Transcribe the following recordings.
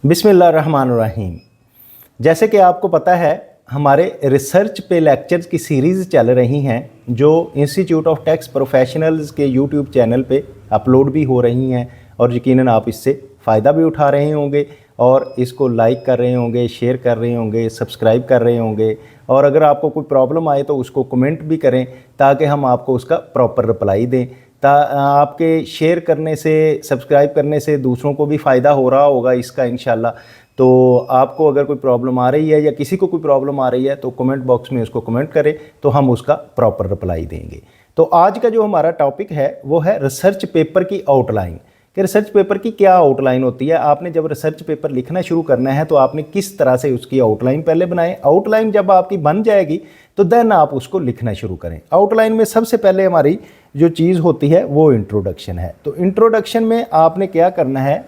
बिस्मिल्लाहिर्रहमानिर्रहीम। जैसे कि आपको पता है, हमारे रिसर्च पे लेक्चर्स की सीरीज़ चल रही हैं जो इंस्टीट्यूट ऑफ टैक्स प्रोफेशनल्स के यूट्यूब चैनल पे अपलोड भी हो रही हैं, और यकीनन आप इससे फ़ायदा भी उठा रहे होंगे और इसको लाइक कर रहे होंगे, शेयर कर रहे होंगे, सब्सक्राइब कर रहे होंगे। और अगर आपको कोई प्रॉब्लम आए तो उसको कमेंट भी करें ताकि हम आपको उसका प्रॉपर रिप्लाई दें। आपके शेयर करने से, सब्सक्राइब करने से दूसरों को भी फ़ायदा हो रहा होगा इसका इंशाल्लाह। तो आपको अगर कोई प्रॉब्लम आ रही है या किसी को कोई प्रॉब्लम आ रही है तो कमेंट बॉक्स में उसको कमेंट करें तो हम उसका प्रॉपर रिप्लाई देंगे। तो आज का जो हमारा टॉपिक है वो है रिसर्च पेपर की आउटलाइन। कि रिसर्च पेपर की क्या आउटलाइन होती है। आपने जब रिसर्च पेपर लिखना शुरू करना है तो आपने किस तरह से उसकी आउटलाइन पहले बनाएं। आउटलाइन जब आपकी बन जाएगी तो देन आप उसको लिखना शुरू करें। आउटलाइन में सबसे पहले हमारी जो चीज़ होती है वो इंट्रोडक्शन है। तो इंट्रोडक्शन में आपने क्या करना है,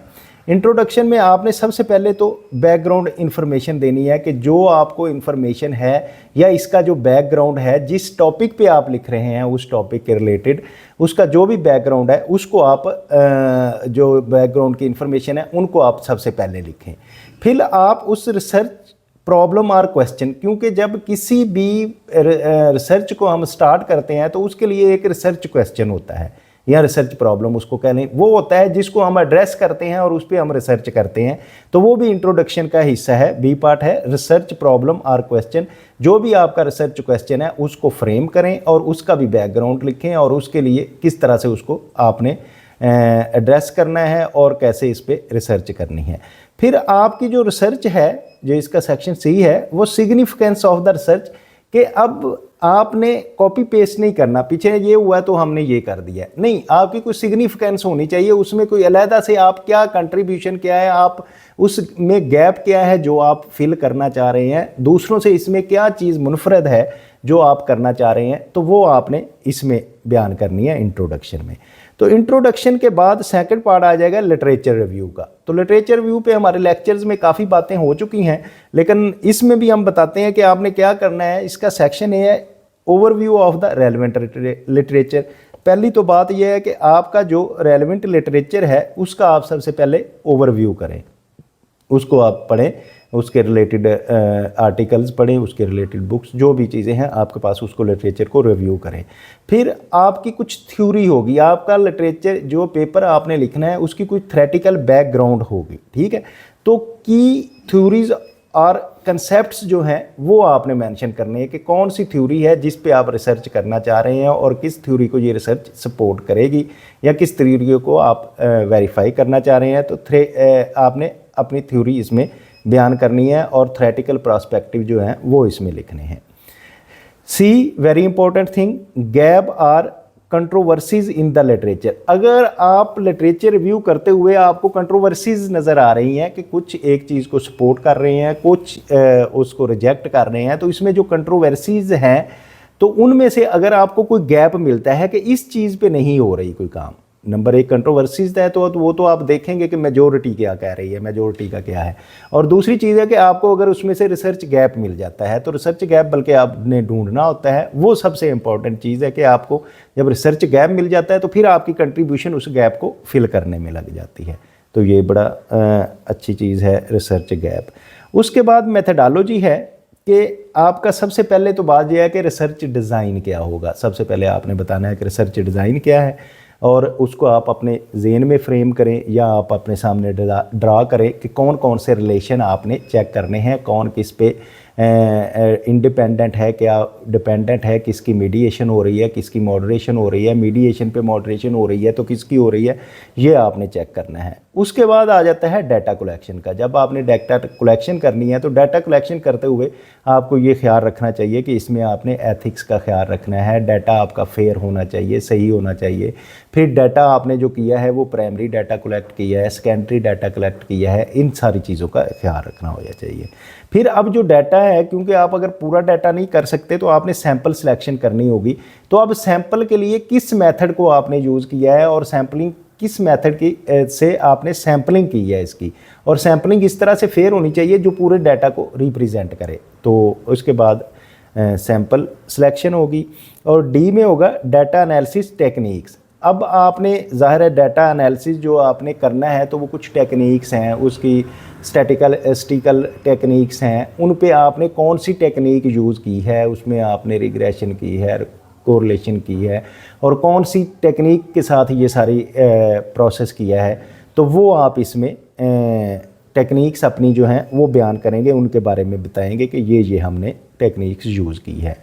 इंट्रोडक्शन में आपने सबसे पहले तो बैकग्राउंड इन्फॉर्मेशन देनी है कि जो आपको इन्फॉर्मेशन है या इसका जो बैकग्राउंड है, जिस टॉपिक पे आप लिख रहे हैं उस टॉपिक के रिलेटेड उसका जो भी बैकग्राउंड है उसको आप जो बैकग्राउंड की इन्फॉर्मेशन है उनको आप सबसे पहले लिखें। फिर आप उस रिसर्च प्रॉब्लम और क्वेश्चन, क्योंकि जब किसी भी रिसर्च को हम स्टार्ट करते हैं तो उसके लिए एक रिसर्च क्वेश्चन होता है या रिसर्च प्रॉब्लम उसको कह लें, वो होता है जिसको हम एड्रेस करते हैं और उस पर हम रिसर्च करते हैं। तो वो भी इंट्रोडक्शन का हिस्सा है, बी पार्ट है रिसर्च प्रॉब्लम और क्वेश्चन। जो भी आपका रिसर्च क्वेश्चन है उसको फ्रेम करें और उसका भी बैकग्राउंड लिखें और उसके लिए किस तरह से उसको आपने एड्रेस करना है और कैसे इस पर रिसर्च करनी है। फिर आपकी जो रिसर्च है, जो इसका सेक्शन सी है, वो सिग्निफिकेंस ऑफ द रिसर्च, कि अब आपने कॉपी पेस्ट नहीं करना, पीछे ये हुआ तो हमने ये कर दिया, नहीं, आपकी कोई सिग्निफिकेंस होनी चाहिए, उसमें कोई अलहदा से आप क्या कंट्रीब्यूशन क्या है, आप उसमें गैप क्या है जो आप फिल करना चाह रहे हैं, दूसरों से इसमें क्या चीज़ मुनफरद है जो आप करना चाह रहे हैं, तो वो आपने इसमें बयान करनी है इंट्रोडक्शन में। तो इंट्रोडक्शन के बाद सेकंड पार्ट आ जाएगा लिटरेचर रिव्यू का। तो लिटरेचर रिव्यू पे हमारे लेक्चर्स में काफ़ी बातें हो चुकी हैं, लेकिन इसमें भी हम बताते हैं कि आपने क्या करना है। इसका सेक्शन ये है overview of the relevant literature. पहली तो बात यह है कि आपका जो रेलेवेंट लिटरेचर है उसका आप सबसे पहले ओवरव्यू करें, उसको आप पढ़ें, उसके रिलेटेड आर्टिकल्स पढ़ें, उसके रिलेटेड बुक्स जो भी चीज़ें हैं आपके पास उसको लिटरेचर को रिव्यू करें। फिर आपकी कुछ थ्योरी होगी, आपका लिटरेचर जो पेपर आपने लिखना है उसकी कोई थ्योरेटिकल बैकग्राउंड होगी, ठीक है। तो की थ्योरीज और कंसेप्ट्स जो हैं वो आपने मेंशन करने हैं कि कौन सी थ्योरी है जिस पे आप रिसर्च करना चाह रहे हैं और किस थ्योरी को ये रिसर्च सपोर्ट करेगी या किस थ्योरी को आप वेरीफाई करना चाह रहे हैं। तो आपने अपनी थ्योरी इसमें बयान करनी है और थ्योरेटिकल पर्सपेक्टिव जो हैं वो इसमें लिखने हैं। See very important thing, gap or controversies in the literature. अगर आप लिटरेचर रिव्यू करते हुए आपको कंट्रोवर्सीज नज़र आ रही हैं कि कुछ एक चीज़ को सपोर्ट कर रहे हैं, कुछ उसको रिजेक्ट कर रहे हैं, तो इसमें जो कंट्रोवर्सीज हैं तो उनमें से अगर आपको कोई गैप मिलता है कि इस चीज़ पे नहीं हो रही कोई काम, नंबर एक कंट्रोवर्सीज है तो वो तो आप देखेंगे कि मेजोरिटी क्या कह रही है, मेजोरिटी का क्या है। और दूसरी चीज़ है कि आपको अगर उसमें से रिसर्च गैप मिल जाता है तो रिसर्च गैप बल्कि आपने ढूंढना होता है, वो सबसे इंपॉर्टेंट चीज़ है कि आपको जब रिसर्च गैप मिल जाता है तो फिर आपकी कंट्रीब्यूशन उस गैप को फिल करने में लग जाती है। तो ये बड़ा अच्छी चीज़ है रिसर्च गैप। उसके बाद मेथडोलॉजी है कि आपका सबसे पहले तो बात यह है कि रिसर्च डिज़ाइन क्या होगा। सबसे पहले आपने बताना है कि रिसर्च डिज़ाइन क्या है और उसको आप अपने ज़हन में फ्रेम करें या आप अपने सामने ड्रा करें कि कौन कौन से रिलेशन आपने चेक करने हैं, कौन किस पे इंडिपेंडेंट है, क्या डिपेंडेंट है, किसकी मीडिएशन हो रही है, किसकी मॉडरेशन हो रही है, मीडिएशन पे मॉडरेशन हो रही है तो किसकी हो रही है, ये आपने चेक करना है। उसके बाद आ जाता है डाटा कलेक्शन का। जब आपने डाटा कलेक्शन करनी है तो डाटा कलेक्शन करते हुए आपको ये ख्याल रखना चाहिए कि इसमें आपने एथिक्स का ख्याल रखना है, डाटा आपका फेयर होना चाहिए, सही होना चाहिए। फिर डाटा आपने जो किया है वो प्राइमरी डाटा कलेक्ट किया है, सेकेंडरी डाटा कलेक्ट किया है, इन सारी चीज़ों का ख्याल रखना होना चाहिए। फिर अब जो डाटा है, क्योंकि आप अगर पूरा डाटा नहीं कर सकते तो आपने सैंपल सिलेक्शन करनी होगी। तो अब सैंपल के लिए किस मेथड को आपने यूज़ किया है और सैम्पलिंग किस मेथड की से आपने सैम्पलिंग की है इसकी, और सैम्पलिंग इस तरह से फेयर होनी चाहिए जो पूरे डाटा को रिप्रेजेंट करे। तो उसके बाद सैंपल सिलेक्शन होगी और डी में होगा डाटा एनालिसिस टेक्निक्स। अब आपने ज़ाहिर है डाटा एनालिसिस जो आपने करना है तो वो कुछ टेक्निक्स हैं, उसकी स्टैटिस्टिकल टेक्निक्स हैं, उन पे आपने कौन सी टेक्निक यूज़ की है, उसमें आपने रिग्रेशन की है, कोरिलेशन की है, और कौन सी टेक्निक के साथ ये सारी प्रोसेस किया है, तो वो आप इसमें टेक्निक्स अपनी जो हैं वो बयान करेंगे, उनके बारे में बताएंगे कि ये हमने टेक्निक्स यूज़ की है।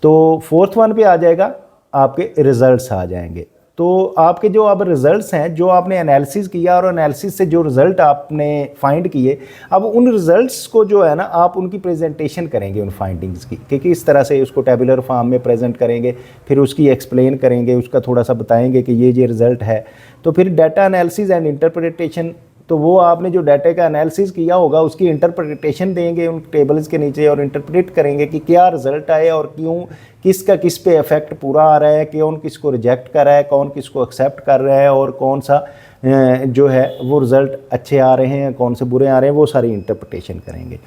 तो फोर्थ वन पे आ जाएगा, आपके रिज़ल्ट्स आ जाएंगे। तो आपके जो अब रिज़ल्ट्स हैं, जो आपने एनालिसिस किया और एनालिसिस से जो रिज़ल्ट आपने फाइंड किए, अब उन रिज़ल्ट्स को जो है ना आप उनकी प्रेजेंटेशन करेंगे उन फाइंडिंग्स की, कि किस तरह से उसको टेबुलर फॉर्म में प्रेजेंट करेंगे, फिर उसकी एक्सप्लेन करेंगे, उसका थोड़ा सा बताएंगे कि ये रिज़ल्ट है। तो फिर डाटा एनालिसिस एंड इंटरप्रिटेशन, तो वो आपने जो डाटा का एनालिसिस किया होगा उसकी इंटरप्रिटेशन देंगे उन टेबल्स के नीचे, और इंटरप्रेट करेंगे कि क्या रिज़ल्ट आए और क्यों, किसका किस पे इफेक्ट पूरा आ रहा है, कौन किसको रिजेक्ट कर रहा है, कौन किसको एक्सेप्ट कर रहा है, और कौन सा जो है वो रिज़ल्ट अच्छे आ रहे हैं, कौन से बुरे आ रहे हैं, वो सारी इंटरप्रिटेशन करेंगे।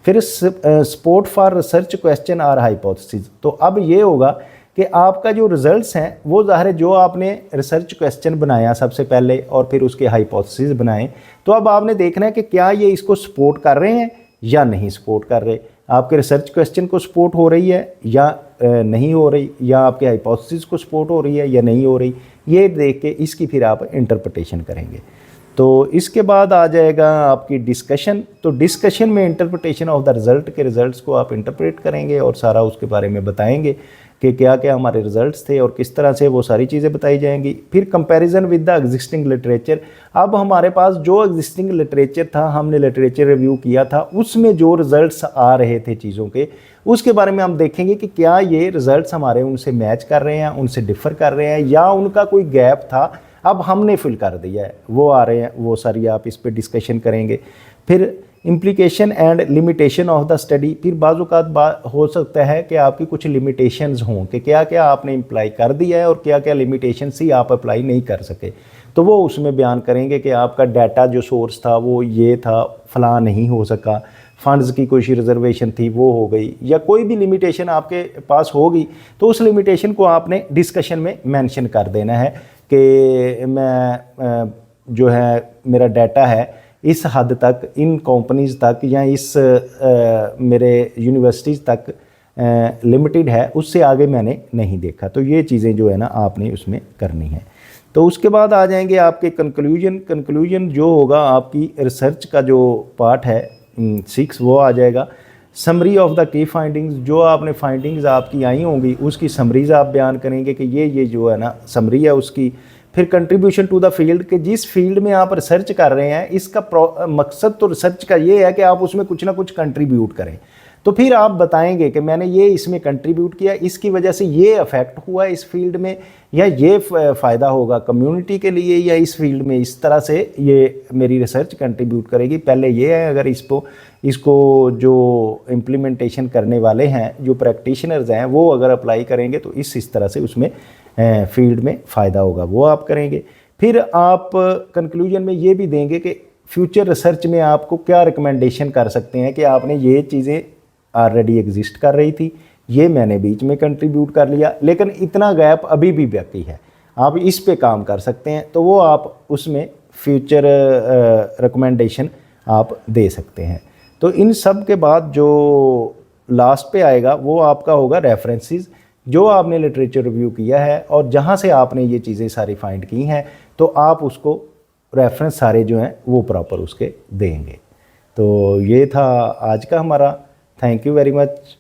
फिर सपोर्ट फॉर रिसर्च क्वेश्चन और हाइपोथेसिस, तो अब ये होगा कि आपका जो रिज़ल्ट्स हैं वो ज़ाहिर है जो आपने रिसर्च क्वेश्चन बनाया सबसे पहले और फिर उसके हाइपोथेसिस बनाए, तो अब आपने देखना है कि क्या ये इसको सपोर्ट कर रहे हैं या नहीं सपोर्ट कर रहे, आपके रिसर्च क्वेश्चन को सपोर्ट हो रही है या नहीं हो रही, या आपके हाइपोथेसिस को सपोर्ट हो रही है या नहीं हो रही, ये देख के इसकी फिर आप इंटरप्रिटेशन करेंगे। तो इसके बाद आ जाएगा आपकी डिस्कशन, तो डिस्कशन में इंटरप्रिटेशन ऑफ द रिज़ल्ट के रिज़ल्ट्स को आप इंटरप्रेट करेंगे और सारा उसके बारे में बताएंगे कि क्या क्या हमारे रिज़ल्ट्स थे और किस तरह से वो सारी चीज़ें बताई जाएंगी। फिर comparison with the existing literature, अब हमारे पास जो एग्जिस्टिंग लिटरेचर था, हमने लिटरेचर रिव्यू किया था, उसमें जो रिज़ल्ट्स आ रहे थे चीज़ों के, उसके बारे में हम देखेंगे कि क्या ये रिज़ल्ट्स हमारे उनसे मैच कर रहे हैं, उनसे डिफ़र कर रहे हैं, या उनका कोई गैप था अब हमने फिल कर दिया है, वो आ रहे हैं, वो सारी आप इस पर डिस्कशन करेंगे। फिर implication and limitation of the study, फिर बाज़ हो सकता है कि आपकी कुछ लिमिटेशंस हों कि क्या क्या आपने इम्प्लाई कर दिया है और क्या क्या लिमिटेशंस ही आप अप्लाई नहीं कर सके, तो वो उसमें बयान करेंगे कि आपका डाटा जो सोर्स था वो ये था, फलां नहीं हो सका, फंड्स की कोई रिजर्वेशन थी वो हो गई, या कोई भी लिमिटेशन आपके पास होगी, तो उस लिमिटेशन को आपने डिस्कशन में मेंशन कर देना है कि मैं जो है मेरा डाटा है इस हद तक, इन कंपनीज़ तक, या इस मेरे यूनिवर्सिटीज़ तक लिमिटेड है, उससे आगे मैंने नहीं देखा। तो ये चीज़ें जो है ना आपने उसमें करनी है। तो उसके बाद आ जाएंगे आपके कंक्लूजन जो होगा आपकी रिसर्च का जो पार्ट है 6, वो आ जाएगा। Summary of the key findings, जो आपने फाइंडिंग्स आपकी आई होंगी उसकी समरीज आप बयान करेंगे कि ये जो है ना समरी है उसकी। फिर कंट्रीब्यूशन टू द फील्ड, के जिस फील्ड में आप रिसर्च कर रहे हैं इसका मकसद तो रिसर्च का ये है कि आप उसमें कुछ ना कुछ कंट्रीब्यूट करें, तो फिर आप बताएंगे कि मैंने ये इसमें कंट्रीब्यूट किया, इसकी वजह से ये अफेक्ट हुआ इस फील्ड में, या ये फ़ायदा होगा कम्युनिटी के लिए, या इस फील्ड में इस तरह से ये मेरी रिसर्च कंट्रीब्यूट करेगी। पहले ये है, अगर इसको जो इम्प्लीमेंटेशन करने वाले हैं, जो प्रैक्टिशनर्स हैं, वो अगर अप्लाई करेंगे तो इस तरह से उसमें फील्ड में फ़ायदा होगा, वो आप करेंगे। फिर आप कंक्लूजन में ये भी देंगे कि फ्यूचर रिसर्च में आपको क्या रिकमेंडेशन कर सकते हैं कि आपने ये चीज़ें ऑलरेडी एग्जिस्ट कर रही थी, ये मैंने बीच में कंट्रीब्यूट कर लिया, लेकिन इतना गैप अभी भी बाकी है, आप इस पे काम कर सकते हैं, तो वो आप उसमें फ्यूचर रिकमेंडेशन आप दे सकते हैं। तो इन सब के बाद जो लास्ट पे आएगा वो आपका होगा रेफरेंसेस, जो आपने लिटरेचर रिव्यू किया है और जहाँ से आपने ये चीज़ें सारी फाइंड की हैं, तो आप उसको रेफरेंस सारे जो हैं वो प्रॉपर उसके देंगे। तो ये था आज का हमारा। Thank you very much.